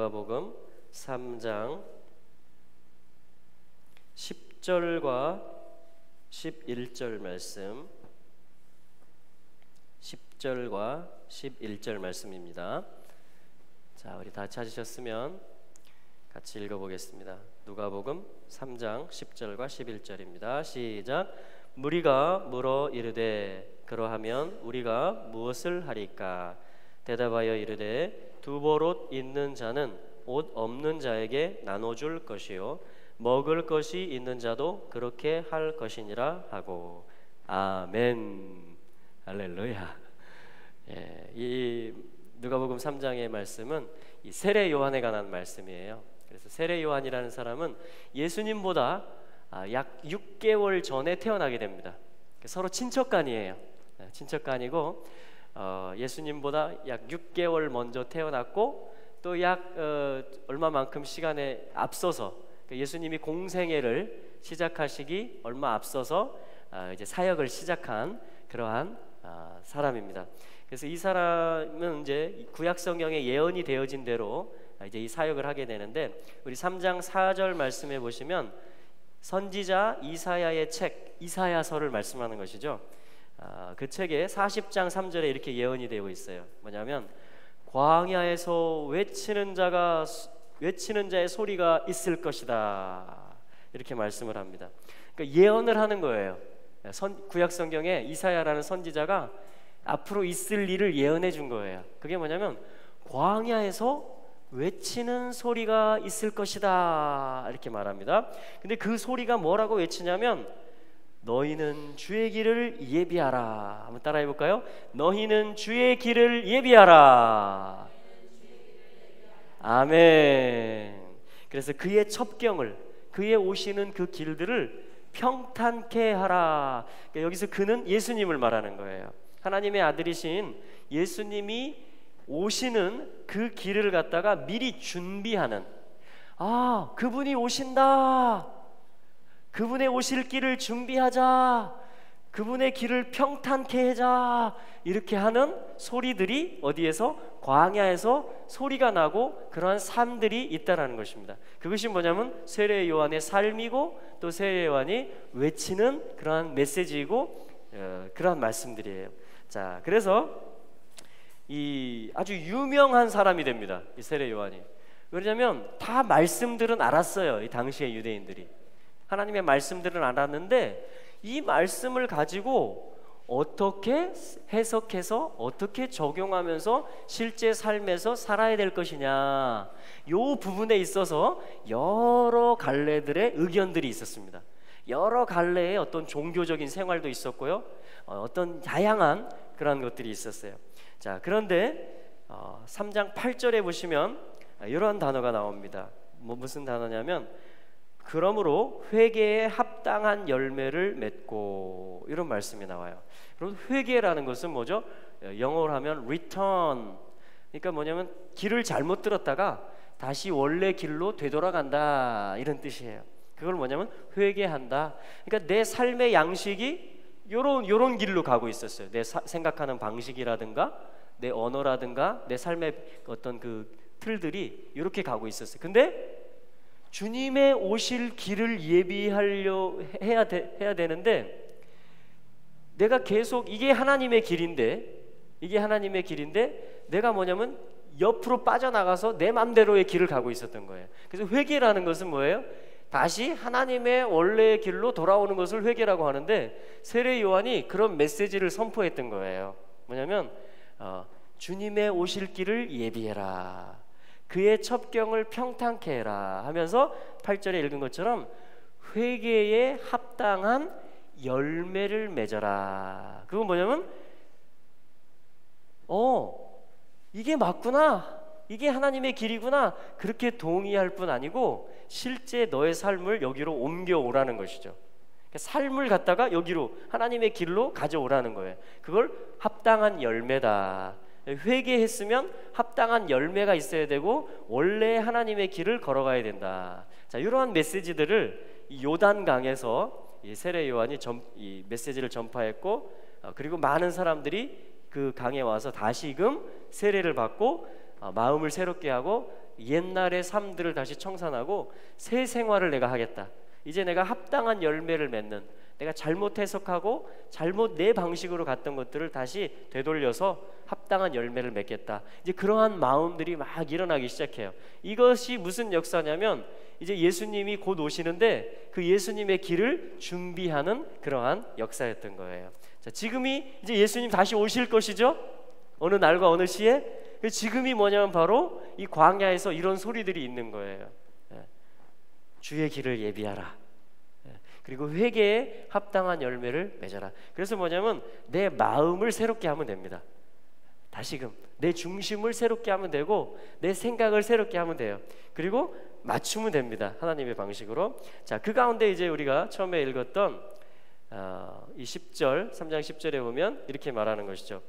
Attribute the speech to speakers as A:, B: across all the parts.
A: 누가복음 3장 10절과 11절 말씀, 10절과 11절 말씀입니다. 자, 우리 다 찾으셨으면 같이 읽어보겠습니다. 누가복음 3장 10절과 11절입니다. 시작. 무리가 물어 이르되 그러하면 우리가 무엇을 하리까? 대답하여 이르되 두 벌옷 있는 자는 옷 없는 자에게 나눠줄 것이요 먹을 것이 있는 자도 그렇게 할 것이니라 하고. 아멘. 할렐루야. 예, 이 누가복음 3장의 말씀은 이 세례 요한에 관한 말씀이에요. 그래서 세례 요한이라는 사람은 예수님보다 약 6개월 전에 태어나게 됩니다. 서로 친척간이에요. 친척간이고 예수님보다 약 6개월 먼저 태어났고 또 약 얼마만큼 시간에 앞서서 예수님이 공생애를 시작하시기 얼마 앞서서 이제 사역을 시작한 그러한 사람입니다. 그래서 이 사람은 이제 구약 성경에 예언이 되어진 대로 이제 이 사역을 하게 되는데, 우리 3장 4절 말씀에 보시면 선지자 이사야의 책 이사야서를 말씀하는 것이죠. 그 책에 40장 3절에 이렇게 예언이 되고 있어요. 뭐냐면 광야에서 외치는 자의 소리가 있을 것이다, 이렇게 말씀을 합니다. 그러니까 예언을 하는 거예요. 구약 성경에 이사야라는 선지자가 앞으로 있을 일을 예언해 준 거예요. 그게 뭐냐면 광야에서 외치는 소리가 있을 것이다, 이렇게 말합니다. 근데 그 소리가 뭐라고 외치냐면 너희는 주의 길을 예비하라. 한번 따라해 볼까요? 너희는 주의 길을 예비하라. 아멘. 그래서 그의 첩경을, 그의 오시는 그 길들을 평탄케 하라. 그러니까 여기서 그는 예수님을 말하는 거예요. 하나님의 아들이신 예수님이 오시는 그 길을 갖다가 미리 준비하는, 그분이 오신다, 그분의 오실 길을 준비하자, 그분의 길을 평탄케 하자, 이렇게 하는 소리들이 어디에서? 광야에서 소리가 나고 그러한 삶들이 있다라는 것입니다. 그것이 뭐냐면 세례 요한의 삶이고 또 세례 요한이 외치는 그러한 메시지이고 그러한 말씀들이에요. 자, 그래서 이 아주 유명한 사람이 됩니다, 이 세례 요한이. 왜냐하면 다 말씀들은 알았어요. 이 당시의 유대인들이 하나님의 말씀들은 알았는데 이 말씀을 가지고 어떻게 해석해서 어떻게 적용하면서 실제 삶에서 살아야 될 것이냐, 이 부분에 있어서 여러 갈래들의 의견들이 있었습니다. 여러 갈래의 어떤 종교적인 생활도 있었고요, 어떤 다양한 그런 것들이 있었어요. 자, 그런데 3장 8절에 보시면 이런 단어가 나옵니다. 무슨 단어냐면 그러므로 회개에 합당한 열매를 맺고, 이런 말씀이 나와요. 그럼 회개라는 것은 뭐죠? 영어로 하면 return. 그러니까 뭐냐면 길을 잘못 들었다가 다시 원래 길로 되돌아간다, 이런 뜻이에요. 그걸 뭐냐면 회개한다. 그러니까 내 삶의 양식이 요런 길로 가고 있었어요. 내 생각하는 방식이라든가 내 언어라든가 내 삶의 어떤 그 틀들이 이렇게 가고 있었어요. 근데 주님의 오실 길을 예비하려 해야 되는데 내가 계속 이게 하나님의 길인데 내가 뭐냐면 옆으로 빠져나가서 내 맘대로의 길을 가고 있었던 거예요. 그래서 회개라는 것은 뭐예요? 다시 하나님의 원래의 길로 돌아오는 것을 회개라고 하는데, 세례 요한이 그런 메시지를 선포했던 거예요. 뭐냐면 주님의 오실 길을 예비해라, 그의 첩경을 평탄케 해라 하면서 8절에 읽은 것처럼 회개에 합당한 열매를 맺어라. 그건 뭐냐면 이게 맞구나, 이게 하나님의 길이구나, 그렇게 동의할 뿐 아니고 실제 너의 삶을 여기로 옮겨오라는 것이죠. 그러니까 삶을 갖다가 여기로 하나님의 길로 가져오라는 거예요. 그걸 합당한 열매다. 회개했으면 합당한 열매가 있어야 되고 원래 하나님의 길을 걸어가야 된다. 자, 이러한 메시지들을 요단강에서 이 세례 요한이 이 메시지를 전파했고, 그리고 많은 사람들이 그 강에 와서 다시금 세례를 받고 마음을 새롭게 하고 옛날의 삶들을 다시 청산하고 새 생활을 내가 하겠다. 이제 내가 합당한 열매를 맺는, 내가 잘못 해석하고 잘못 내 방식으로 갔던 것들을 다시 되돌려서 합당한 열매를 맺겠다. 이제 그러한 마음들이 막 일어나기 시작해요. 이것이 무슨 역사냐면 이제 예수님이 곧 오시는데 그 예수님의 길을 준비하는 그러한 역사였던 거예요. 자, 지금이 이제 예수님 다시 오실 것이죠. 어느 날과 어느 시에. 지금이 뭐냐면 바로 이 광야에서 이런 소리들이 있는 거예요. 주의 길을 예비하라. 그리고 회개에 합당한 열매를 맺어라. 그래서 뭐냐면 내 마음을 새롭게 하면 됩니다. 다시금 내 중심을 새롭게 하면 되고 내 생각을 새롭게 하면 돼요. 그리고 맞추면 됩니다. 하나님의 방식으로. 자, 그 가운데 이제 우리가 처음에 읽었던 이 10절, 3장 10절에 보면 이렇게 말하는 것이죠.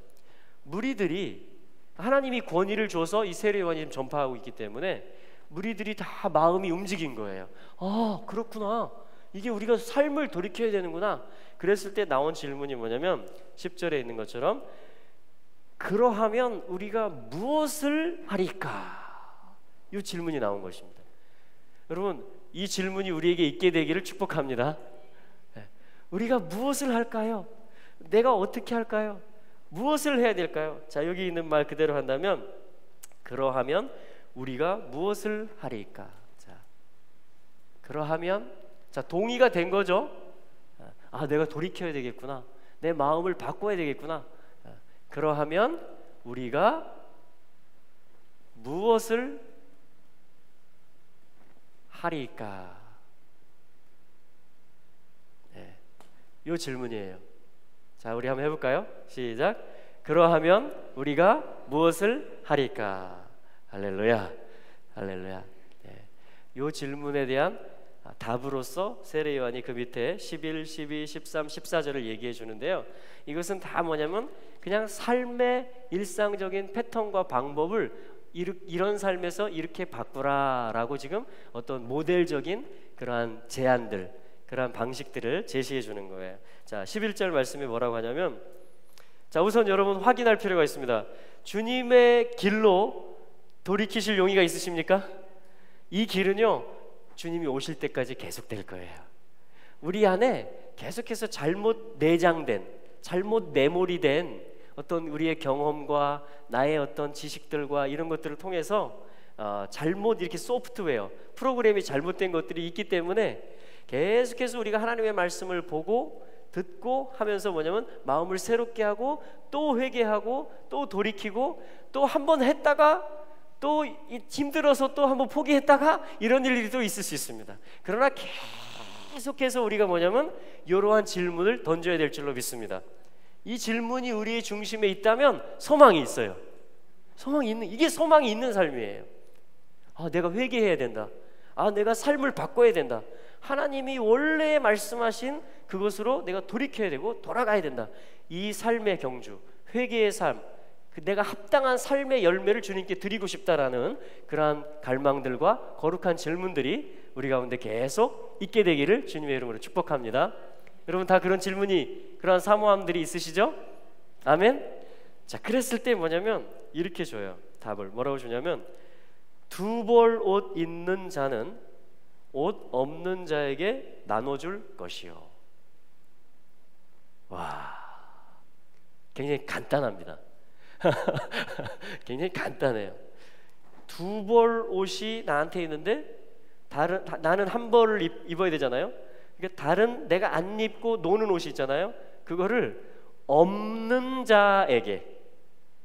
A: 무리들이 하나님이 권위를 줘서 이 세례요한이 전파하고 있기 때문에 무리들이 다 마음이 움직인 거예요. 아, 그렇구나. 이게 우리가 삶을 돌이켜야 되는구나. 그랬을 때 나온 질문이 뭐냐면 10절에 있는 것처럼 그러하면 우리가 무엇을 하리까? 이 질문이 나온 것입니다. 여러분, 이 질문이 우리에게 있게 되기를 축복합니다. 우리가 무엇을 할까요? 내가 어떻게 할까요? 무엇을 해야 될까요? 자, 여기 있는 말 그대로 한다면 그러하면 우리가 무엇을 하리까? 자, 그러하면, 자, 동의가 된 거죠. 아, 내가 돌이켜야 되겠구나. 내 마음을 바꿔야 되겠구나. 그러하면 우리가 무엇을 하리까? 네, 이 질문이에요. 자, 우리 한번 해볼까요? 시작. 그러하면 우리가 무엇을 하리까? 할렐루야, 할렐루야. 네, 이 질문에 대한 답으로서 세례 요한이 그 밑에 11, 12, 13, 14절을 얘기해 주는데요. 이것은 다 뭐냐면 그냥 삶의 일상적인 패턴과 방법을 이런 삶에서 이렇게 바꾸라라고 지금 어떤 모델적인 그러한 제안들, 그러한 방식들을 제시해 주는 거예요. 자, 11절 말씀이 뭐라고 하냐면, 자, 우선 여러분 확인할 필요가 있습니다. 주님의 길로 돌이키실 용의가 있으십니까? 이 길은요, 주님이 오실 때까지 계속될 거예요. 우리 안에 계속해서 잘못 내장된, 잘못 메모리된 어떤 우리의 경험과 나의 어떤 지식들과 이런 것들을 통해서 잘못 이렇게 소프트웨어, 프로그램이 잘못된 것들이 있기 때문에 계속해서 우리가 하나님의 말씀을 보고 듣고 하면서 뭐냐면 마음을 새롭게 하고 또 회개하고 또 돌이키고 또 한 번 했다가 또 힘들어서 또 한번 포기했다가 이런 일들이 또 있을 수 있습니다. 그러나 계속해서 우리가 뭐냐면 이러한 질문을 던져야 될 줄로 믿습니다. 이 질문이 우리의 중심에 있다면 소망이 있어요. 이게 소망이 있는 삶이에요. 아, 내가 회개해야 된다. 아, 내가 삶을 바꿔야 된다. 하나님이 원래 말씀하신 그것으로 내가 돌이켜야 되고 돌아가야 된다. 이 삶의 경주, 회개의 삶, 내가 합당한 삶의 열매를 주님께 드리고 싶다라는 그러한 갈망들과 거룩한 질문들이 우리 가운데 계속 있게 되기를 주님의 이름으로 축복합니다. 여러분 다 그런 질문이, 그러한 사모함들이 있으시죠? 아멘? 자, 그랬을 때 뭐냐면 이렇게 줘요. 답을 뭐라고 주냐면, 두 벌 옷 있는 자는 옷 없는 자에게 나눠줄 것이요. 와, 굉장히 간단합니다. 굉장히 간단해요. 두 벌 옷이 나한테 있는데 나는 한 벌을 입어야 되잖아요. 그러니까 다른 내가 안 입고 노는 옷이 있잖아요. 그거를 없는 자에게,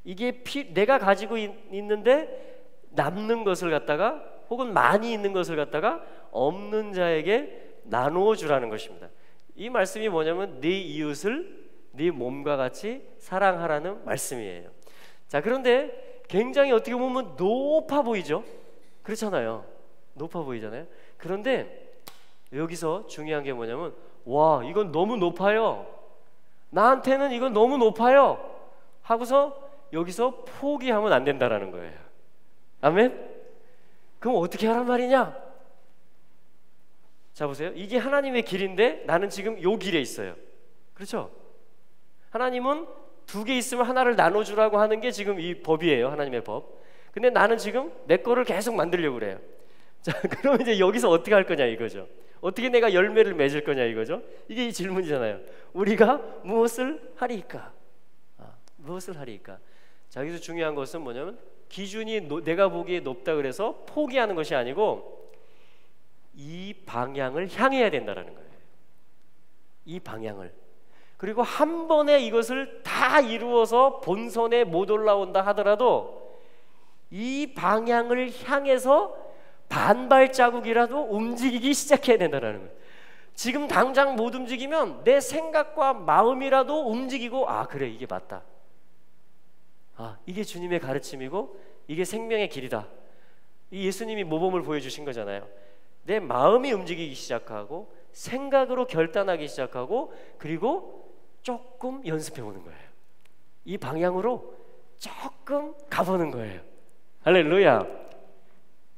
A: 이게 내가 가지고 있는데 남는 것을 갖다가 혹은 많이 있는 것을 갖다가 없는 자에게 나누어 주라는 것입니다. 이 말씀이 뭐냐면 네 이웃을 네 몸과 같이 사랑하라는 말씀이에요. 자, 그런데 굉장히 어떻게 보면 높아 보이죠? 그렇잖아요. 높아 보이잖아요. 그런데 여기서 중요한 게 뭐냐면, 와, 이건 너무 높아요. 나한테는 이건 너무 높아요. 하고서 여기서 포기하면 안 된다라는 거예요. 아멘? 그럼 어떻게 하란 말이냐? 자, 보세요. 이게 하나님의 길인데 나는 지금 요 길에 있어요. 그렇죠? 하나님은 두 개 있으면 하나를 나눠주라고 하는 게 지금 이 법이에요. 하나님의 법. 근데 나는 지금 내 거를 계속 만들려고 그래요. 자, 그럼 이제 여기서 어떻게 할 거냐 이거죠. 어떻게 내가 열매를 맺을 거냐 이거죠. 이게 이 질문이잖아요. 우리가 무엇을 하리이까? 무엇을 하리이까? 자, 여기서 중요한 것은 뭐냐면 기준이 내가 보기에 높다 그래서 포기하는 것이 아니고 이 방향을 향해야 된다라는 거예요. 이 방향을. 그리고 한 번에 이것을 다 이루어서 본선에 못 올라온다 하더라도 이 방향을 향해서 반발자국이라도 움직이기 시작해야 된다는 거예요. 지금 당장 못 움직이면 내 생각과 마음이라도 움직이고, 아 그래 이게 맞다, 아 이게 주님의 가르침이고 이게 생명의 길이다. 이 예수님이 모범을 보여주신 거잖아요. 내 마음이 움직이기 시작하고 생각으로 결단하기 시작하고 그리고 조금 연습해 보는 거예요. 이 방향으로 조금 가보는 거예요. 할렐루야.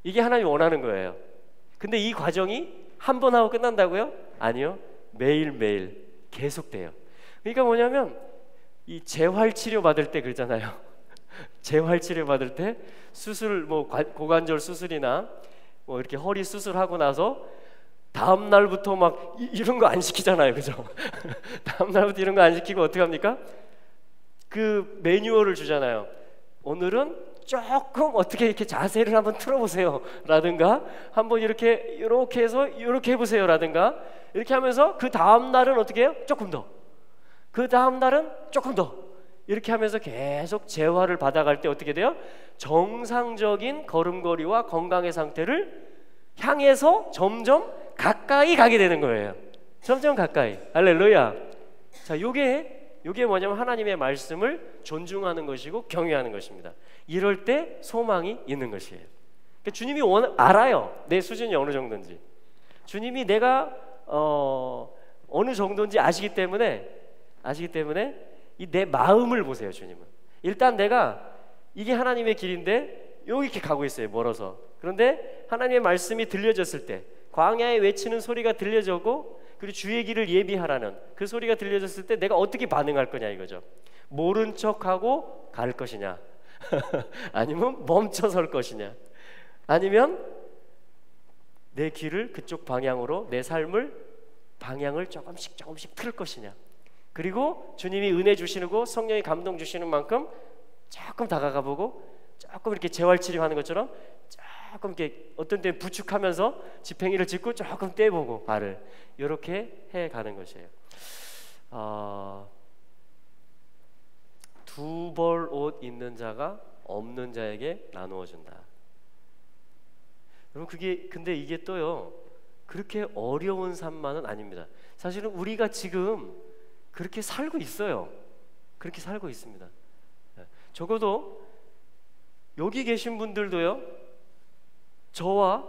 A: 이게 하나님이 원하는 거예요. 근데 이 과정이 한 번 하고 끝난다고요? 아니요. 매일매일 계속돼요. 그러니까 뭐냐면 이 재활치료 받을 때 그러잖아요. 재활치료 받을 때 수술, 뭐 고관절 수술이나 뭐 이렇게 허리 수술하고 나서 다음 날부터 막 이런 거 안 시키잖아요, 그죠? 다음 날부터 이런 거 안 시키고 어떻게 합니까? 그 매뉴얼을 주잖아요. 오늘은 조금 어떻게 이렇게 자세를 한번 틀어보세요 라든가 한번 이렇게 해서 이렇게 해보세요 라든가 이렇게 하면서 그 다음 날은 어떻게 해요? 조금 더, 그 다음 날은 조금 더, 이렇게 하면서 계속 재활을 받아갈 때 어떻게 돼요? 정상적인 걸음걸이와 건강의 상태를 향해서 점점 가까이 가게 되는 거예요. 점점 가까이. 할렐루야. 자, 요게 뭐냐면 하나님의 말씀을 존중하는 것이고 경외하는 것입니다. 이럴 때 소망이 있는 것이에요. 그러니까 주님이 알아요. 내 수준이 어느 정도인지. 주님이 내가 어느 정도인지 아시기 때문에 이 내 마음을 보세요. 주님은 일단 내가 이게 하나님의 길인데 여기 이렇게 가고 있어요. 멀어서. 그런데 하나님의 말씀이 들려졌을 때 광야에 외치는 소리가 들려졌고 그리고 주의 길을 예비하라는 그 소리가 들려졌을 때 내가 어떻게 반응할 거냐 이거죠. 모른 척하고 갈 것이냐 아니면 멈춰 설 것이냐 아니면 내 길을 그쪽 방향으로 내 삶을 방향을 조금씩 틀 것이냐. 그리고 주님이 은혜 주시고 성령이 감동 주시는 만큼 조금 다가가 보고 조금 이렇게 재활치료하는 것처럼 조금 이렇게 어떤 때는 부축하면서 지팽이를 짚고 조금 떼보고 발을 이렇게 해가는 것이에요. 두 벌 옷 있는 자가 없는 자에게 나누어 준다. 여러분 근데 이게 또요 그렇게 어려운 삶만은 아닙니다. 사실은 우리가 지금 그렇게 살고 있어요. 그렇게 살고 있습니다. 적어도 여기 계신 분들도요 저와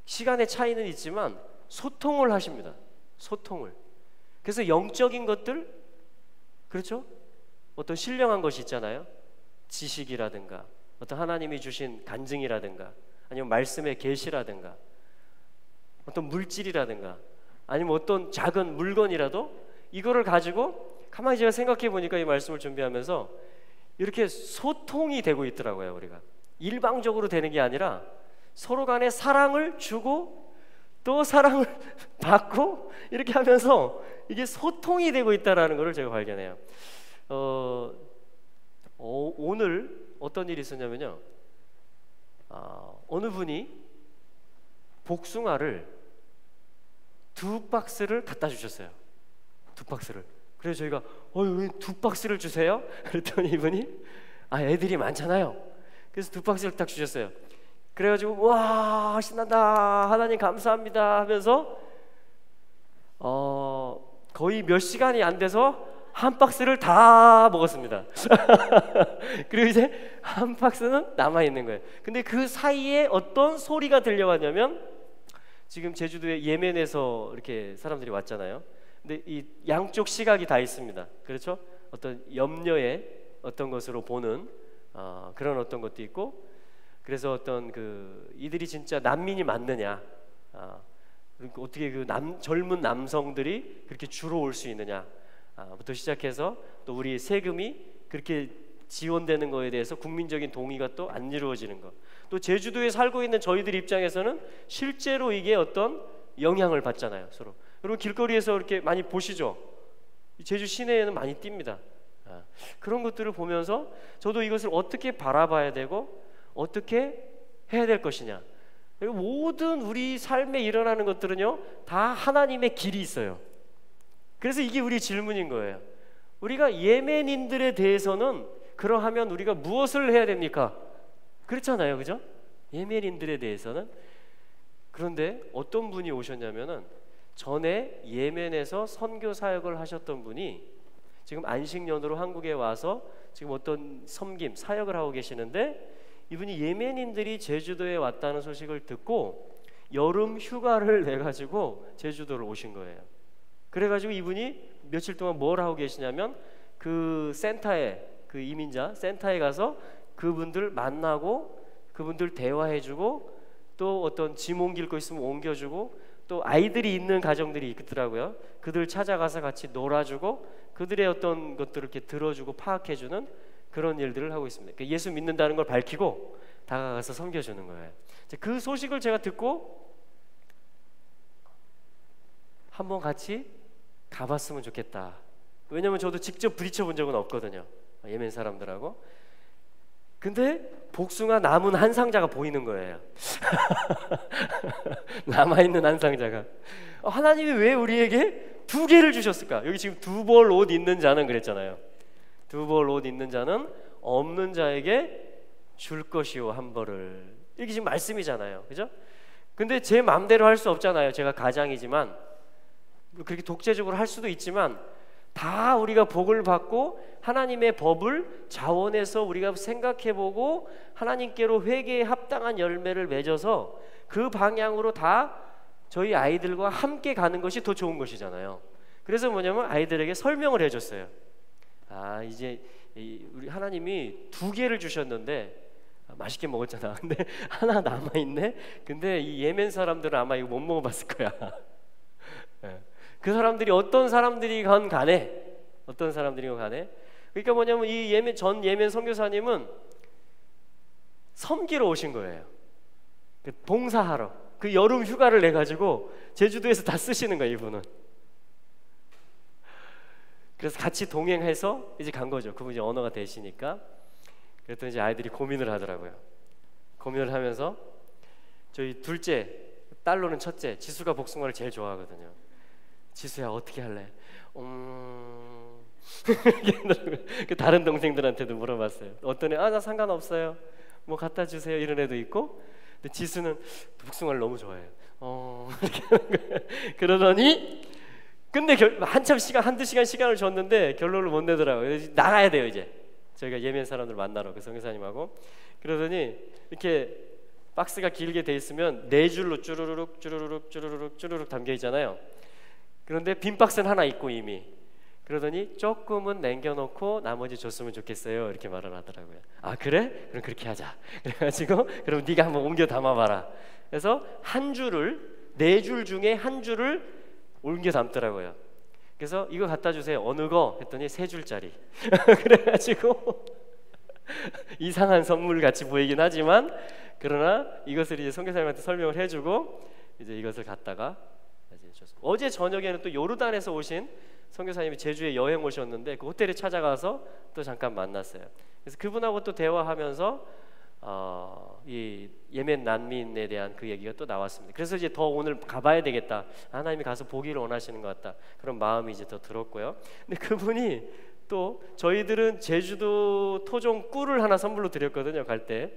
A: 시간의 차이는 있지만 소통을 하십니다. 소통을. 그래서 영적인 것들, 그렇죠? 어떤 신령한 것이 있잖아요. 지식이라든가 어떤 하나님이 주신 간증이라든가 아니면 말씀의 계시라든가 어떤 물질이라든가 아니면 어떤 작은 물건이라도 이거를 가지고 가만히 제가 생각해 보니까 이 말씀을 준비하면서 이렇게 소통이 되고 있더라고요. 우리가 일방적으로 되는 게 아니라 서로 간에 사랑을 주고 또 사랑을 받고 이렇게 하면서 이게 소통이 되고 있다는 것을 제가 발견해요. 오늘 어떤 일이 있었냐면요. 어느 분이 복숭아를 2박스를 갖다 주셨어요. 2박스를. 그래서 저희가 왜 2박스를 주세요? 그랬더니 이분이 애들이 많잖아요. 그래서 2박스를 딱 주셨어요. 그래가지고 와 신난다 하나님 감사합니다 하면서 거의 몇 시간이 안 돼서 한 박스를 다 먹었습니다. 그리고 이제 한 박스는 남아있는 거예요. 근데 그 사이에 어떤 소리가 들려왔냐면 지금 제주도에 예멘에서 이렇게 사람들이 왔잖아요. 근데 이 양쪽 시각이 다 있습니다. 그렇죠? 어떤 염려의 어떤 것으로 보는 그런 어떤 것도 있고 그래서 어떤 이들이 진짜 난민이 맞느냐 그러니까 어떻게 젊은 남성들이 그렇게 주로 올 수 있느냐 부터 시작해서 또 우리 세금이 그렇게 지원되는 거에 대해서 국민적인 동의가 또 안 이루어지는 것. 또 제주도에 살고 있는 저희들 입장에서는 실제로 이게 어떤 영향을 받잖아요, 서로. 여러분 길거리에서 이렇게 많이 보시죠? 제주 시내에는 많이 띕니다. 그런 것들을 보면서 저도 이것을 어떻게 바라봐야 되고 어떻게 해야 될 것이냐. 모든 우리 삶에 일어나는 것들은요 다 하나님의 길이 있어요. 그래서 이게 우리 질문인 거예요. 우리가 예멘인들에 대해서는 그러하면 우리가 무엇을 해야 됩니까? 그렇잖아요, 그죠? 예멘인들에 대해서는. 그런데 어떤 분이 오셨냐면은 전에 예멘에서 선교 사역을 하셨던 분이 지금 안식년으로 한국에 와서 지금 어떤 섬김 사역을 하고 계시는데, 이분이 예멘인들이 제주도에 왔다는 소식을 듣고 여름 휴가를 내 가지고 제주도를 오신 거예요. 그래가지고 이분이 며칠 동안 뭘 하고 계시냐면 그 센터에, 그 이민자 센터에 가서 그분들 만나고 그분들 대화해주고 또 어떤 짐 옮길 거 있으면 옮겨주고 또 아이들이 있는 가정들이 있더라고요. 그들 찾아가서 같이 놀아주고 그들의 어떤 것들을 이렇게 들어주고 파악해주는 그런 일들을 하고 있습니다. 그러니까 예수 믿는다는 걸 밝히고 다가가서 섬겨주는 거예요. 그 소식을 제가 듣고 한번 같이 가봤으면 좋겠다. 왜냐면 저도 직접 부딪혀 본 적은 없거든요, 예멘 사람들하고. 근데 복숭아 남은 한 상자가 보이는 거예요. 남아있는 한 상자가. 하나님이 왜 우리에게 2개를 주셨을까? 여기 지금 2벌 옷 있는 자는 그랬잖아요. 2벌 옷 있는 자는 없는 자에게 줄 것이요 1벌을. 이게 지금 말씀이잖아요, 그죠? 근데 제 마음대로 할 수 없잖아요. 제가 가장이지만 그렇게 독재적으로 할 수도 있지만 다 우리가 복을 받고 하나님의 법을 자원해서 우리가 생각해보고 하나님께로 회개에 합당한 열매를 맺어서 그 방향으로 다 저희 아이들과 함께 가는 것이 더 좋은 것이잖아요. 그래서 뭐냐면 아이들에게 설명을 해줬어요. 이제 우리 하나님이 2개를 주셨는데 맛있게 먹었잖아. 근데 하나 남아있네. 근데 이 예멘 사람들은 아마 이거 못 먹어봤을 거야. 그 사람들이 어떤 사람들이건 간에 그러니까 뭐냐면 이 전 예멘 선교사님은 섬기러 오신 거예요. 봉사하러. 그 여름 휴가를 내 가지고 제주도에서 다 쓰시는 거예요, 이분은. 그래서 같이 동행해서 이제 간 거죠. 그분이 언어가 되시니까. 그랬더니 이제 아이들이 고민을 하더라고요. 고민을 하면서 저희 둘째, 딸로는 첫째, 지수가 복숭아를 제일 좋아하거든요. 지수야 어떻게 할래? 그 다른 동생들한테도 물어봤어요. 어떤 애, 나 상관없어요. 뭐 갖다 주세요. 이런 애도 있고. 근데 지수는 복숭아를 너무 좋아해요. 그러더니 근데 한참 시간, 1-2시간 시간을 줬는데 결론을 못 내더라고요. 나가야 돼요, 이제. 저희가 예멘 사람들 만나러 그 선교사님하고. 그러더니 이렇게 박스가 길게 돼 있으면 4줄로 쭈루룩 담겨 있잖아요. 그런데 빈 박스는 하나 있고 이미. 그러더니 조금은 남겨놓고 나머지 줬으면 좋겠어요, 이렇게 말을 하더라고요. 그래? 그럼 그렇게 하자. 그래가지고 그럼 네가 한번 옮겨 담아봐라. 그래서 4줄 중에 1줄을 옮겨 담더라고요. 그래서 이거 갖다 주세요. 어느 거? 했더니 3줄짜리. 그래가지고 이상한 선물 같이 보이긴 하지만 그러나 이것을 이제 선교사님한테 설명을 해주고 이제 이것을 갖다가 어제 저녁에는 또 요르단에서 오신 선교사님이 제주에 여행 오셨는데 그 호텔에 찾아가서 또 잠깐 만났어요. 그래서 그분하고 또 대화하면서 이 예멘 난민에 대한 그 얘기가 또 나왔습니다. 그래서 이제 더 오늘 가봐야 되겠다. 하나님이 가서 보기를 원하시는 것 같다. 그런 마음이 이제 더 들었고요. 근데 그분이 또 저희들은 제주도 토종 꿀을 하나 선물로 드렸거든요, 갈 때.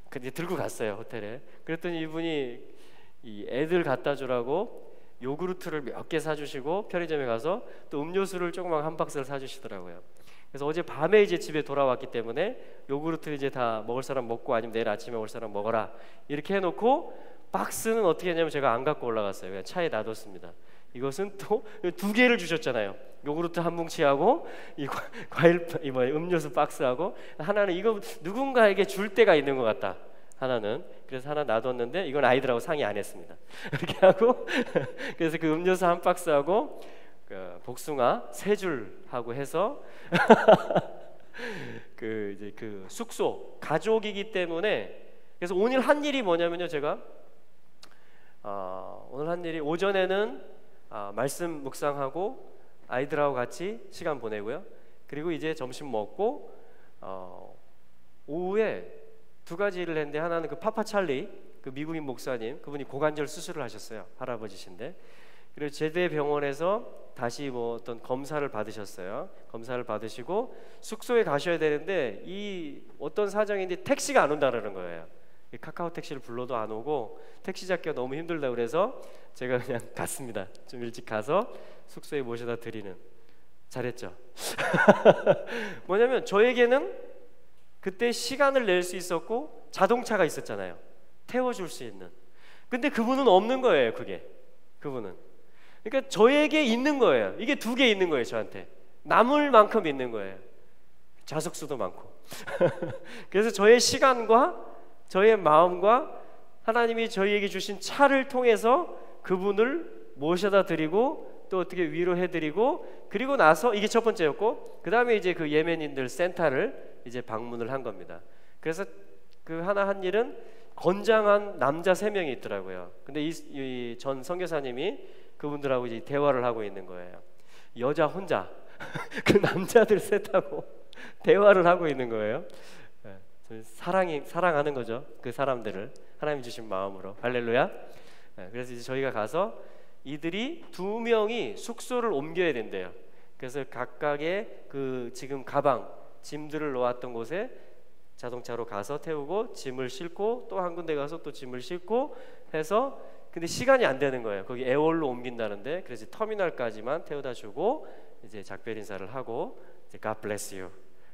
A: 근데 들고 갔어요, 호텔에. 그랬더니 이분이 이 애들 갖다 주라고 요구르트를 몇 개 사주시고 편의점에 가서 또 음료수를 조그만 한 박스를 사주시더라고요. 그래서 어제 밤에 이제 집에 돌아왔기 때문에 요구르트를 이제 다 먹을 사람 먹고 아니면 내일 아침에 올 사람 먹어라 이렇게 해놓고 박스는 어떻게 했냐면 제가 안 갖고 올라갔어요. 그냥 차에 놔뒀습니다. 이것은 또 2개를 주셨잖아요. 요구르트 한 뭉치하고 이 과일 음료수 박스하고 하나는 이거 누군가에게 줄 때가 있는 것 같다. 하나는 그래서 하나 놔뒀는데 이건 아이들하고 상의 안 했습니다. 이렇게 하고 그래서 그 음료수 한 박스하고 그 복숭아 3줄 하고 해서 이제 그 숙소 가족이기 때문에. 그래서 오늘 한 일이 뭐냐면요, 제가 오늘 한 일이 오전에는 말씀 묵상하고 아이들하고 같이 시간 보내고요. 그리고 이제 점심 먹고 오후에 두 가지 일을 했는데, 하나는 그 파파 찰리, 그 미국인 목사님, 그분이 고관절 수술을 하셨어요. 할아버지신데. 그리고 제대병원에서 다시 뭐 어떤 검사를 받으셨어요. 검사를 받으시고 숙소에 가셔야 되는데, 이 어떤 사정인지 택시가 안 온다는 거예요. 카카오 택시를 불러도 안 오고 택시 잡기가 너무 힘들다 그래서 제가 그냥 갔습니다. 좀 일찍 가서 숙소에 모셔다 드리는. 잘했죠. 뭐냐면 저에게는 그때 시간을 낼 수 있었고 자동차가 있었잖아요. 태워줄 수 있는. 근데 그분은 없는 거예요. 그분은. 그러니까 저에게 있는 거예요. 이게 두 개 있는 거예요. 저한테 남을 만큼 있는 거예요. 좌석수도 많고. 그래서 저의 시간과 저의 마음과 하나님이 저희에게 주신 차를 통해서 그분을 모셔다 드리고 또 어떻게 위로해드리고, 그리고 나서 이게 첫 번째였고, 그 다음에 이제 그 예멘인들 센터를 이제 방문을 한 겁니다. 그래서 그 하나 한 일은 건장한 남자 3명이 있더라고요. 근데 이 전 선교사님이 그분들하고 이제 대화를 하고 있는 거예요. 여자 혼자 그 남자들 셋하고 대화를 하고 있는 거예요. 사랑하는 거죠. 그 사람들을 하나님 주신 마음으로. 할렐루야. 그래서 이제 저희가 가서 이들이 2명이 숙소를 옮겨야 된대요. 그래서 각각의 그 지금 가방, 짐들을 놓았던 곳에 자동차로 가서 태우고 짐을 싣고 또 한 군데 가서 또 짐을 싣고 해서, 근데 시간이 안 되는 거예요. 거기 애월로 옮긴다는데. 그래서 터미널까지만 태워다 주고 이제 작별 인사를 하고 이제 God bless you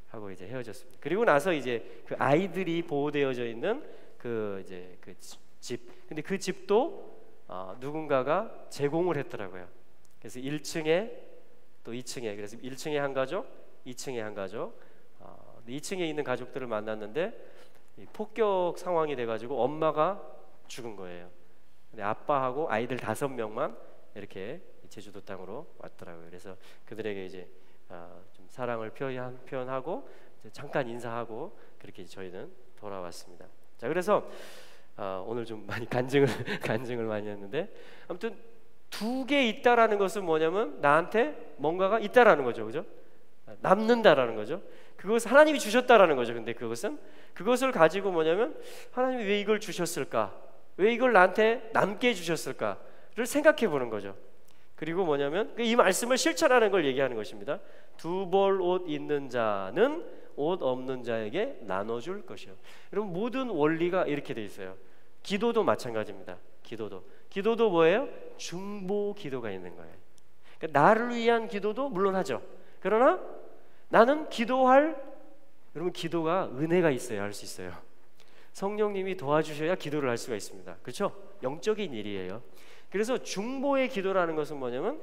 A: 하고 이제 헤어졌습니다. 그리고 나서 이제 그 아이들이 보호되어져 있는 그 이제 그 집. 근데 그 집도 누군가가 제공을 했더라고요. 그래서 1층에 또 2층에, 그래서 1층에 한 가족, 2층에 한 가족. 2층에 있는 가족들을 만났는데 폭격 상황이 돼가지고 엄마가 죽은 거예요. 근데 아빠하고 아이들 5명만 이렇게 제주도 땅으로 왔더라고요. 그래서 그들에게 이제 좀 사랑을 표현하고 잠깐 인사하고 그렇게 저희는 돌아왔습니다. 자, 그래서 오늘 좀 많이 간증을 많이 했는데, 아무튼 2개 있다라는 것은 뭐냐면 나한테 뭔가가 있다라는 거죠, 그죠? 남는다라는 거죠. 그것을 하나님이 주셨다라는 거죠. 근데 그것을 가지고 뭐냐면 하나님이 왜 이걸 주셨을까? 왜 이걸 나한테 남게 주셨을까를 생각해 보는 거죠. 그리고 뭐냐면 이 말씀을 실천하는 걸 얘기하는 것입니다. 2벌 옷 있는 자는 옷 없는 자에게 나눠줄 것이요. 여러분, 모든 원리가 이렇게 돼 있어요. 기도도 마찬가지입니다. 기도도 뭐예요? 중보 기도가 있는 거예요. 그러니까 나를 위한 기도도 물론 하죠. 그러나 나는 여러분, 기도가 은혜가 있어야 할 수 있어요. 성령님이 도와주셔야 기도를 할 수가 있습니다. 그렇죠? 영적인 일이에요. 그래서 중보의 기도라는 것은 뭐냐면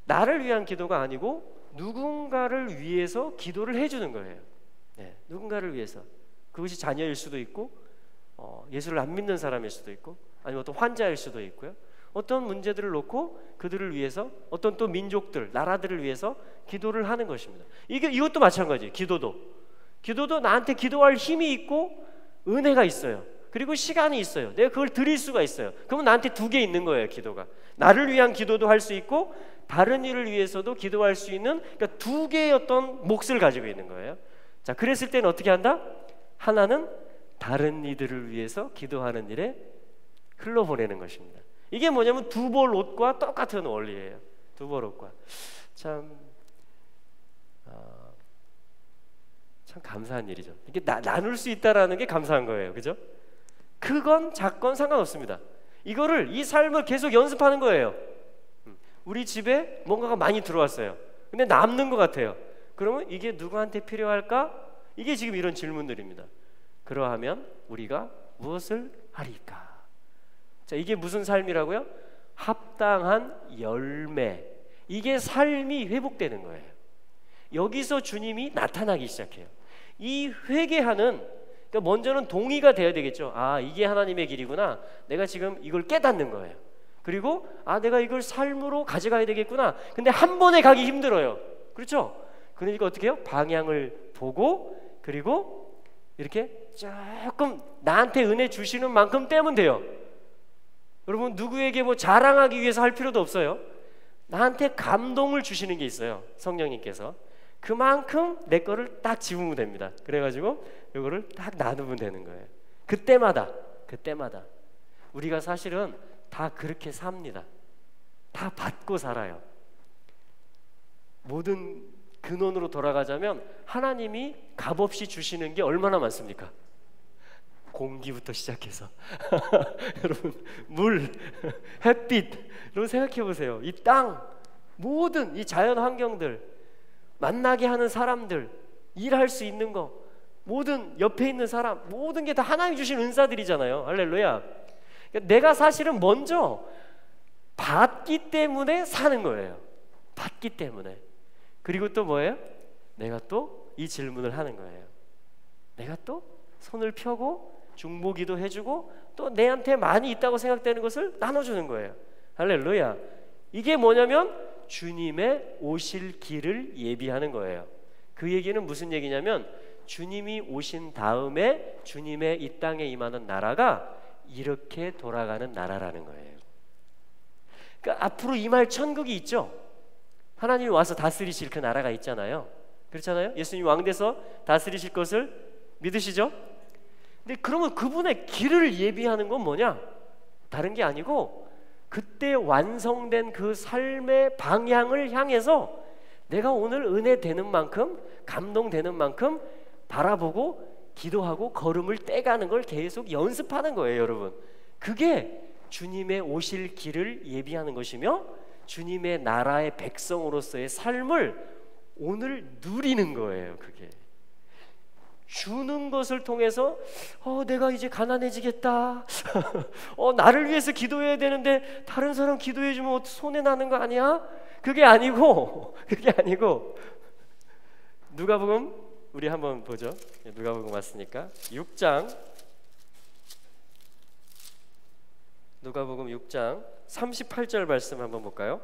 A: 나를 위한 기도가 아니고 누군가를 위해서 기도를 해주는 거예요. 네, 누군가를 위해서. 그것이 자녀일 수도 있고 예수를 안 믿는 사람일 수도 있고 아니면 어떤 환자일 수도 있고요. 어떤 문제들을 놓고 그들을 위해서, 어떤 또 민족들, 나라들을 위해서 기도를 하는 것입니다. 이것도 마찬가지예요. 기도도 나한테 기도할 힘이 있고 은혜가 있어요. 그리고 시간이 있어요. 내가 그걸 드릴 수가 있어요. 그러면 나한테 2개 있는 거예요. 기도가. 나를 위한 기도도 할 수 있고 다른 일을 위해서도 기도할 수 있는, 그러니까 2개의 어떤 몫을 가지고 있는 거예요. 자, 그랬을 때는 어떻게 한다? 하나는 다른 이들을 위해서 기도하는 일에 흘러보내는 것입니다. 이게 뭐냐면 2벌 옷과 똑같은 원리예요. 2벌 옷과. 참 감사한 일이죠. 이게 나눌 수 있다라는 게 감사한 거예요. 그죠? 크건 작건 상관없습니다. 이 삶을 계속 연습하는 거예요. 우리 집에 뭔가가 많이 들어왔어요. 근데 남는 것 같아요. 그러면 이게 누구한테 필요할까? 이게 지금 이런 질문들입니다. 그러하면 우리가 무엇을 하리까? 자, 이게 무슨 삶이라고요? 합당한 열매. 이게 삶이 회복되는 거예요. 여기서 주님이 나타나기 시작해요. 이 회개하는, 그러니까 먼저는 동의가 돼야 되겠죠. 이게 하나님의 길이구나. 내가 지금 이걸 깨닫는 거예요. 그리고 내가 이걸 삶으로 가져가야 되겠구나. 근데 한 번에 가기 힘들어요. 그렇죠? 그러니까 어떻게 해요? 방향을 보고 그리고 이렇게 조금 나한테 은혜 주시는 만큼 떼면 돼요. 여러분 누구에게 뭐 자랑하기 위해서 할 필요도 없어요. 나한테 감동을 주시는 게 있어요. 성령님께서 그만큼 내 거를 딱 집으면 됩니다. 그래가지고 이거를 딱 나누면 되는 거예요. 그때마다 우리가 사실은 다 그렇게 삽니다. 다 받고 살아요. 모든 근원으로 돌아가자면 하나님이 값없이 주시는 게 얼마나 많습니까? 공기부터 시작해서 여러분 물, 햇빛 여러분 생각해 보세요. 이 땅, 모든 이 자연 환경들, 만나게 하는 사람들, 일할 수 있는 거, 모든 옆에 있는 사람, 모든 게 다 하나님이 주신 은사들이잖아요. 할렐루야. 내가 사실은 먼저 받기 때문에 사는 거예요. 받기 때문에. 그리고 또 뭐예요? 내가 또 이 질문을 하는 거예요. 내가 또 손을 펴고 중보기도 해주고 또 내한테 많이 있다고 생각되는 것을 나눠주는 거예요. 할렐루야. 이게 뭐냐면 주님의 오실 길을 예비하는 거예요. 그 얘기는 무슨 얘기냐면 주님이 오신 다음에 주님의 이 땅에 임하는 나라가 이렇게 돌아가는 나라라는 거예요. 그러니까 앞으로 임할 천국이 있죠. 하나님이 와서 다스리실 그 나라가 있잖아요. 그렇잖아요. 예수님 왕돼서 다스리실 것을 믿으시죠? 근데 그러면 그분의 길을 예비하는 건 뭐냐? 다른 게 아니고 그때 완성된 그 삶의 방향을 향해서 내가 오늘 은혜 되는 만큼 감동되는 만큼 바라보고 기도하고 걸음을 떼가는 걸 계속 연습하는 거예요, 여러분. 그게 주님의 오실 길을 예비하는 것이며 주님의 나라의 백성으로서의 삶을 오늘 누리는 거예요. 그게 주는 것을 통해서 내가 이제 가난해지겠다. 나를 위해서 기도해야 되는데 다른 사람 기도해주면 손해 나는 거 아니야? 그게 아니고 누가복음 우리 한번 보죠. 누가복음 왔으니까 6장 누가복음 6장 38절 말씀 한번 볼까요?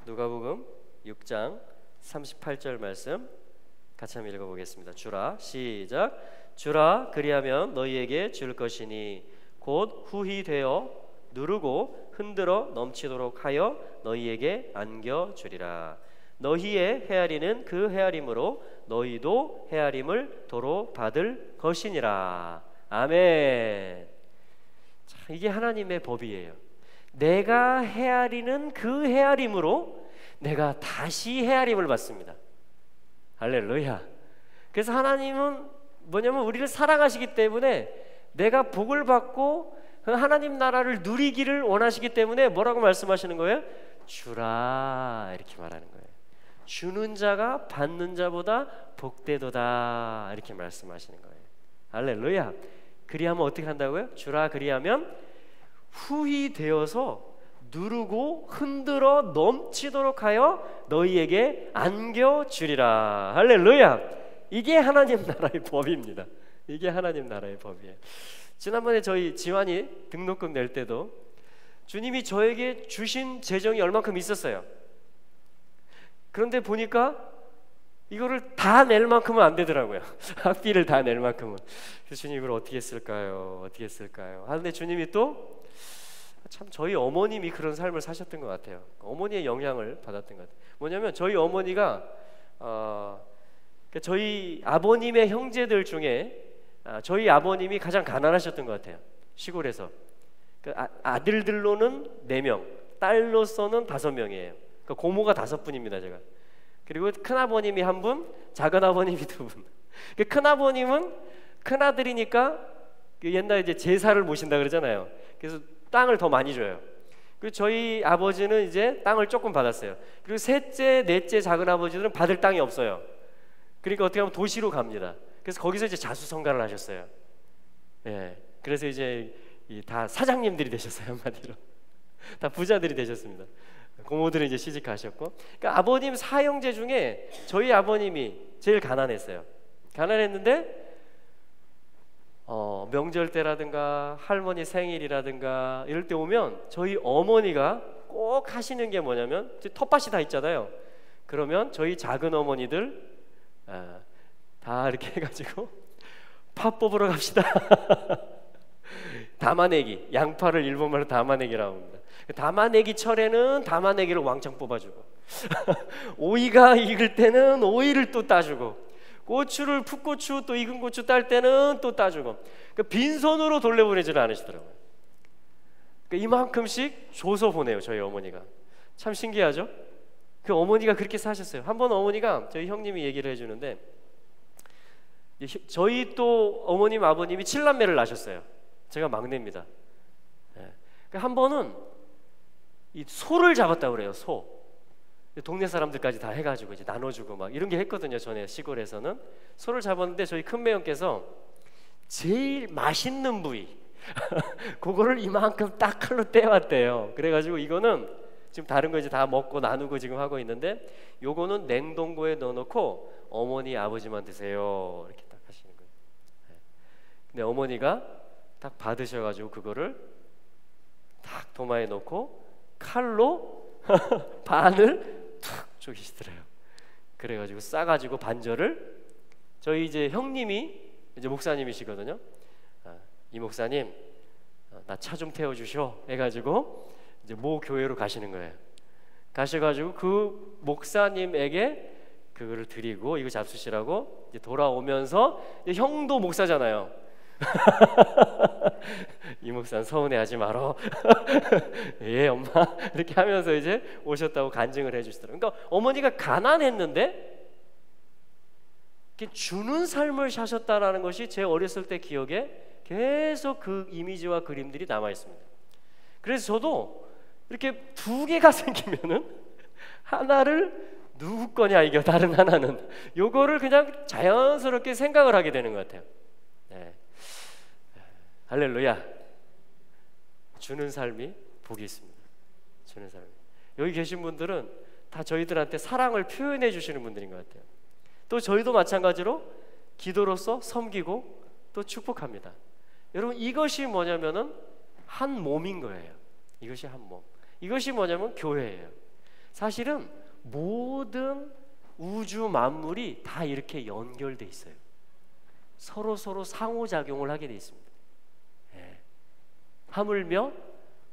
A: 누가복음 6장 38절 말씀 같이 한번 읽어보겠습니다. 주라 시작. 주라 그리하면 너희에게 줄 것이니 곧 후히 되어 누르고 흔들어 넘치도록 하여 너희에게 안겨주리라. 너희의 헤아리는 그 헤아림으로 너희도 헤아림을 도로 받을 것이니라. 아멘. 자, 이게 하나님의 법이에요. 내가 헤아리는 그 헤아림으로 내가 다시 헤아림을 받습니다. 할렐루야. 그래서 하나님은 뭐냐면 우리를 사랑하시기 때문에 내가 복을 받고 하나님 나라를 누리기를 원하시기 때문에 뭐라고 말씀하시는 거예요? 주라 이렇게 말하는 거예요. 주는 자가 받는 자보다 복되도다 이렇게 말씀하시는 거예요. 할렐루야. 그리하면 어떻게 한다고요? 주라 그리하면 후히 되어서 누르고 흔들어 넘치도록 하여 너희에게 안겨주리라. 할렐루야. 이게 하나님 나라의 법입니다. 이게 하나님 나라의 법이에요. 지난번에 저희 지환이 등록금 낼 때도 주님이 저에게 주신 재정이 얼만큼 있었어요. 그런데 보니까 이거를 다 낼 만큼은 안 되더라고요. 학비를 다 낼 만큼은. 그래서 주님 이걸 어떻게 했을까요? 어떻게 했을까요? 하는데 주님이 또 참 저희 어머님이 그런 삶을 사셨던 것 같아요. 어머니의 영향을 받았던 것 같아요. 뭐냐면 저희 어머니가 저희 아버님의 형제들 중에 저희 아버님이 가장 가난하셨던 것 같아요. 시골에서 아들들로는 4명, 딸로서는 5명이에요. 그러니까 고모가 5분입니다. 제가. 그리고 큰아버님이 1분, 작은아버님이 2분. 큰아버님은 큰아들이니까 옛날에 이제 제사를 모신다 그러잖아요. 그래서 땅을 더 많이 줘요. 그리고 저희 아버지는 이제 땅을 조금 받았어요. 그리고 셋째, 넷째 작은아버지들은 받을 땅이 없어요. 그러니까 어떻게 하면 도시로 갑니다. 그래서 거기서 이제 자수성가를 하셨어요. 예, 그래서 이제 다 사장님들이 되셨어요. 한마디로 다 부자들이 되셨습니다. 고모들은 이제 시집가셨고, 그러니까 아버님 4형제 중에 저희 아버님이 제일 가난했어요. 가난했는데 명절 때라든가 할머니 생일이라든가 이럴 때 오면 저희 어머니가 꼭 하시는 게 뭐냐면 텃밭이 다 있잖아요. 그러면 저희 작은 어머니들 다 이렇게 해가지고 팥 뽑으러 갑시다. 담아내기, 양파를 일본말로 담아내기라고 합니다. 담아내기 철에는 담아내기를 왕창 뽑아주고 오이가 익을 때는 오이를 또 따주고 고추를 풋고추 또 익은 고추 딸 때는 또 따주고 빈손으로 돌려보내지를 않으시더라고요. 이만큼씩 줘서 보내요. 저희 어머니가 참 신기하죠. 그 어머니가 그렇게 사셨어요. 한 번 어머니가 저희 형님이 얘기를 해주는데 저희 또 어머님 아버님이 7남매를 낳으셨어요. 제가 막내입니다. 한 번은 이 소를 잡았다고 그래요. 소. 동네 사람들까지 다 해가지고 이제 나눠주고 막 이런 게 했거든요. 전에 시골에서는 소를 잡았는데 저희 큰매형께서 제일 맛있는 부위 그거를 이만큼 딱 칼로 떼왔대요. 그래가지고 이거는 지금 다른 거 이제 다 먹고 나누고 지금 하고 있는데 요거는 냉동고에 넣어놓고 어머니 아버지만 드세요 이렇게 딱 하시는 거예요. 근데 어머니가 딱 받으셔가지고 그거를 딱 도마에 넣고 칼로 반을 툭 쪼개시더래요. 그래가지고 싸가지고 반절을 저희 이제 형님이 이제 목사님이시거든요. 이 목사님 나 차 좀 태워주셔 해가지고 이제 모 교회로 가시는 거예요. 가셔가지고 그 목사님에게 그거를 드리고 이거 잡수시라고 이제 돌아오면서 이제 형도 목사잖아요. 이 목사는 서운해하지 말어. 예 엄마 이렇게 하면서 이제 오셨다고 간증을 해주시더라고요. 그러니까 어머니가 가난했는데 이렇게 주는 삶을 사셨다라는 것이 제 어렸을 때 기억에 계속 그 이미지와 그림들이 남아 있습니다. 그래서 저도 이렇게 두 개가 생기면은 하나를 누구 거냐 이게 다른 하나는 요거를 그냥 자연스럽게 생각을 하게 되는 것 같아요. 네. 할렐루야. 주는 삶이 복이 있습니다. 주는 삶이. 여기 계신 분들은 다 저희들한테 사랑을 표현해 주시는 분들인 것 같아요. 또 저희도 마찬가지로 기도로서 섬기고 또 축복합니다. 여러분 이것이 뭐냐면은 한 몸인 거예요. 이것이 한 몸. 이것이 뭐냐면 교회예요. 사실은 모든 우주 만물이 다 이렇게 연결돼 있어요. 서로 상호작용을 하게 돼 있습니다. 예. 하물며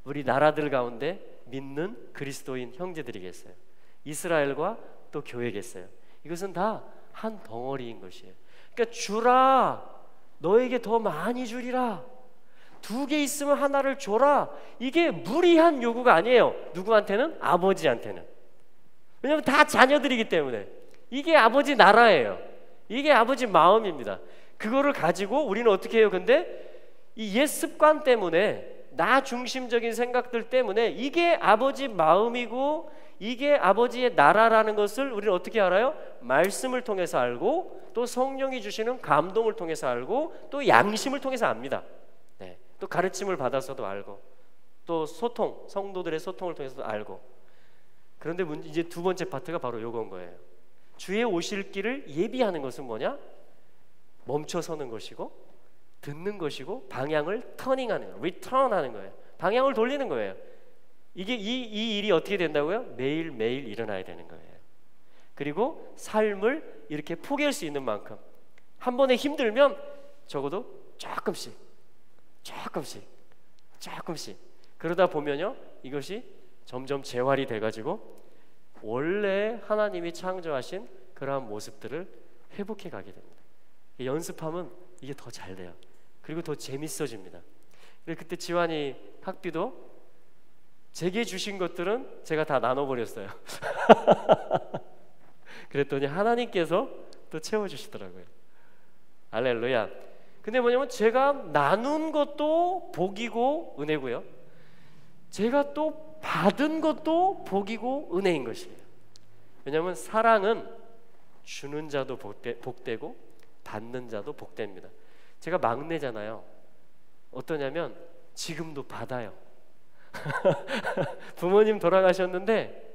A: 우리 나라들 가운데 믿는 그리스도인 형제들이겠어요. 이스라엘과 또 교회겠어요. 이것은 다 한 덩어리인 것이에요. 그러니까 주라, 너에게 더 많이 주리라. 두 개 있으면 하나를 줘라. 이게 무리한 요구가 아니에요. 누구한테는? 아버지한테는. 왜냐하면 다 자녀들이기 때문에. 이게 아버지 나라예요. 이게 아버지 마음입니다. 그거를 가지고 우리는 어떻게 해요? 근데 이 옛 습관 때문에 나 중심적인 생각들 때문에 이게 아버지 마음이고 이게 아버지의 나라라는 것을 우리는 어떻게 알아요? 말씀을 통해서 알고 또 성령이 주시는 감동을 통해서 알고 또 양심을 통해서 압니다. 네. 또 가르침을 받아서도 알고 또 소통, 성도들의 소통을 통해서도 알고. 그런데 이제 두 번째 파트가 바로 요건 거예요. 주의 오실 길을 예비하는 것은 뭐냐? 멈춰서는 것이고 듣는 것이고 방향을 터닝하는 거예요. 리턴하는 거예요. 방향을 돌리는 거예요. 이게 이 일이 어떻게 된다고요? 매일매일 일어나야 되는 거예요. 그리고 삶을 이렇게 포기할 수 있는 만큼 한 번에 힘들면 적어도 조금씩 그러다 보면요 이것이 점점 재활이 돼가지고 원래 하나님이 창조하신 그러한 모습들을 회복해 가게 됩니다. 연습하면 이게 더 잘 돼요. 그리고 더 재밌어집니다. 그때 지환이 학비도 제게 주신 것들은 제가 다 나눠버렸어요. 그랬더니 하나님께서 또 채워주시더라고요. 할렐루야. 근데 뭐냐면 제가 나눈 것도 복이고 은혜고요, 제가 또 받은 것도 복이고 은혜인 것이에요. 왜냐하면 사랑은 주는 자도 복되고 받는 자도 복됩니다. 제가 막내잖아요. 어떠냐면 지금도 받아요. 부모님 돌아가셨는데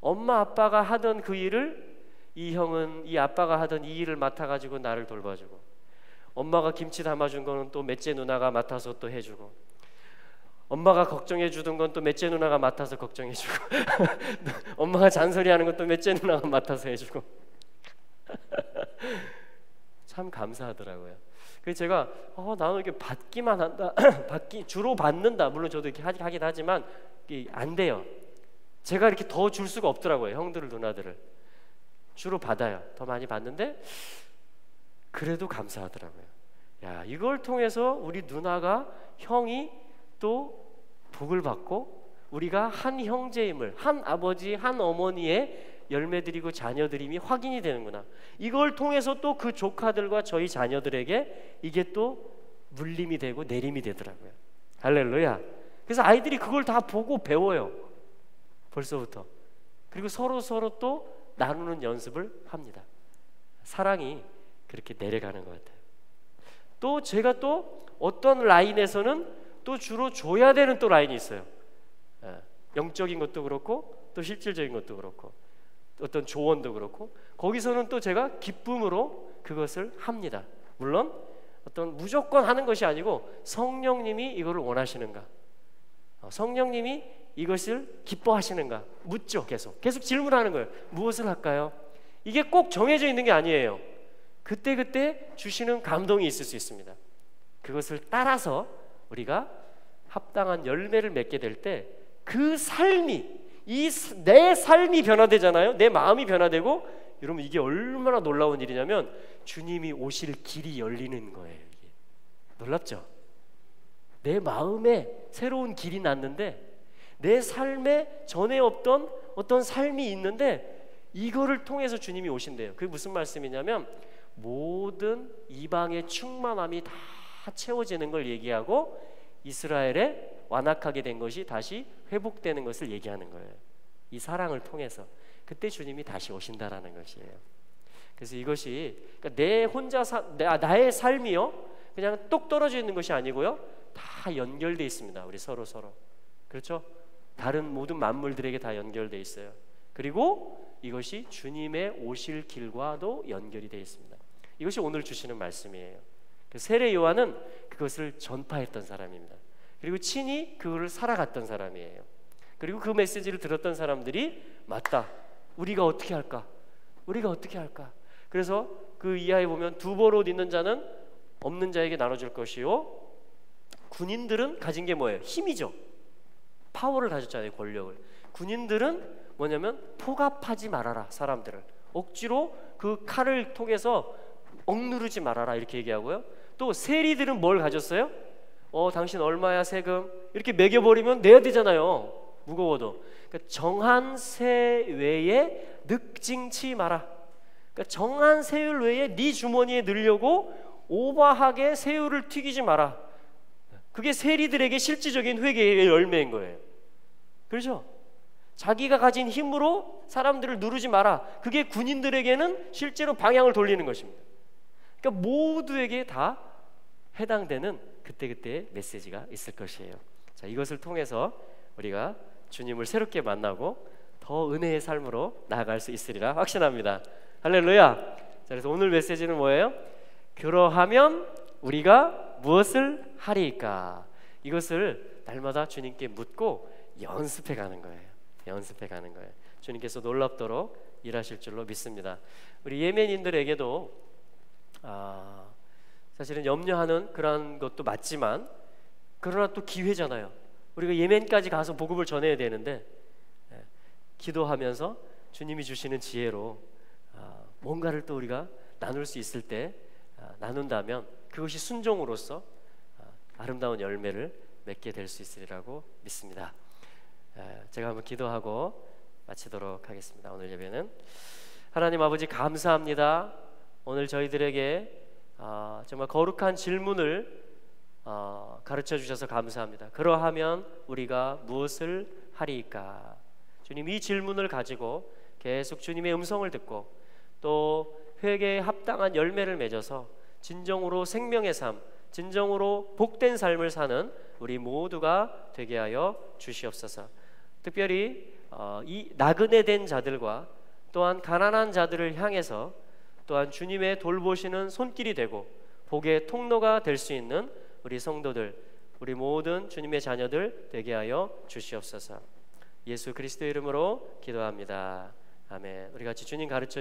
A: 엄마 아빠가 하던 그 일을 이 형은 이 아빠가 하던 이 일을 맡아가지고 나를 돌봐주고, 엄마가 김치 담아준 거는 또 맷째 누나가 맡아서 또 해주고, 엄마가 걱정해 주던 건 또 맷째 누나가 맡아서 걱정해 주고 엄마가 잔소리하는 것도 맷째 누나가 맡아서 해주고 참 감사하더라고요. 그래서 제가 나는 이렇게 받기만 한다 주로 받는다. 물론 저도 이렇게 하긴 하지만 안 돼요. 제가 이렇게 더 줄 수가 없더라고요. 형들을 누나들을 주로 받아요. 더 많이 받는데 그래도 감사하더라고요. 야, 이걸 통해서 우리 누나가 형이 또 복을 받고 우리가 한 형제임을, 한 아버지 한 어머니의 열매드리고 자녀들임이 확인이 되는구나. 이걸 통해서 또 그 조카들과 저희 자녀들에게 이게 또 물림이 되고 내림이 되더라고요. 할렐루야. 그래서 아이들이 그걸 다 보고 배워요. 벌써부터. 그리고 서로 또 나누는 연습을 합니다. 사랑이 그렇게 내려가는 것 같아요. 또 제가 또 어떤 라인에서는 또 주로 줘야 되는 또 라인이 있어요. 영적인 것도 그렇고 또 실질적인 것도 그렇고 어떤 조언도 그렇고 거기서는 또 제가 기쁨으로 그것을 합니다. 물론 어떤 무조건 하는 것이 아니고 성령님이 이거를 원하시는가, 성령님이 이것을 기뻐하시는가 묻죠. 계속 질문하는 거예요. 무엇을 할까요? 이게 꼭 정해져 있는 게 아니에요. 그때 주시는 감동이 있을 수 있습니다. 그것을 따라서 우리가 합당한 열매를 맺게 될 때 그 삶이 내 삶이 변화되잖아요. 내 마음이 변화되고, 여러분 이게 얼마나 놀라운 일이냐면 주님이 오실 길이 열리는 거예요. 이게 놀랍죠? 내 마음에 새로운 길이 났는데 내 삶에 전에 없던 어떤 삶이 있는데 이거를 통해서 주님이 오신대요. 그게 무슨 말씀이냐면 모든 이방의 충만함이 다 채워지는 걸 얘기하고 이스라엘에 완악하게 된 것이 다시 회복되는 것을 얘기하는 거예요. 이 사랑을 통해서 그때 주님이 다시 오신다라는 것이에요. 그래서 이것이 그러니까 내 혼자 나의 삶이요 그냥 똑 떨어져 있는 것이 아니고요 다 연결돼 있습니다. 우리 서로 그렇죠? 다른 모든 만물들에게 다 연결돼 있어요. 그리고 이것이 주님의 오실 길과도 연결이 되어 있습니다. 이것이 오늘 주시는 말씀이에요. 세례 요한은 그것을 전파했던 사람입니다. 그리고 친히 그거를 살아갔던 사람이에요. 그리고 그 메시지를 들었던 사람들이 맞다. 우리가 어떻게 할까? 그래서 그 이하에 보면 두벌 옷 있는 자는 없는 자에게 나눠줄 것이요. 군인들은 가진 게 뭐예요? 힘이죠. 파워를 가졌잖아요. 권력을. 군인들은 뭐냐면 포갑하지 말아라. 사람들을 억지로 그 칼을 통해서 억누르지 말아라 이렇게 얘기하고요. 또 세리들은 뭘 가졌어요? 당신 얼마야 세금? 이렇게 매겨버리면 내야 되잖아요. 무거워도. 그러니까 정한 세 외에 늑징치 마라. 그러니까 정한 세율 외에 네 주머니에 넣으려고 오버하게 세율을 튀기지 마라. 그게 세리들에게 실질적인 회개의 열매인 거예요. 그렇죠? 자기가 가진 힘으로 사람들을 누르지 마라. 그게 군인들에게는 실제로 방향을 돌리는 것입니다. 그러니까 모두에게 다 해당되는 그때그때의 메시지가 있을 것이에요. 자, 이것을 통해서 우리가 주님을 새롭게 만나고 더 은혜의 삶으로 나아갈 수 있으리라 확신합니다. 할렐루야. 자, 그래서 오늘 메시지는 뭐예요? 그러하면 우리가 무엇을 하리까? 이것을 날마다 주님께 묻고 연습해 가는 거예요. 주님께서 놀랍도록 일하실 줄로 믿습니다. 우리 예멘인들에게도 사실은 염려하는 그런 것도 맞지만 그러나 또 기회잖아요. 우리가 예멘까지 가서 복음을 전해야 되는데 기도하면서 주님이 주시는 지혜로 뭔가를 또 우리가 나눌 수 있을 때 나눈다면 그것이 순종으로서 아름다운 열매를 맺게 될 수 있으리라고 믿습니다. 제가 한번 기도하고 마치도록 하겠습니다. 오늘 예배는 하나님 아버지 감사합니다. 오늘 저희들에게 정말 거룩한 질문을 가르쳐 주셔서 감사합니다. 그러하면 우리가 무엇을 하리까? 주님, 이 질문을 가지고 계속 주님의 음성을 듣고 또 회개에 합당한 열매를 맺어서 진정으로 생명의 삶, 진정으로 복된 삶을 사는 우리 모두가 되게 하여 주시옵소서. 특별히 이 나그네 된 자들과 또한 가난한 자들을 향해서 또한 주님의 돌보시는 손길이 되고 복의 통로가 될 수 있는 우리 성도들, 우리 모든 주님의 자녀들 되게 하여 주시옵소서. 예수 그리스도의 이름으로 기도합니다. 아멘. 우리 같이 주님 가르쳐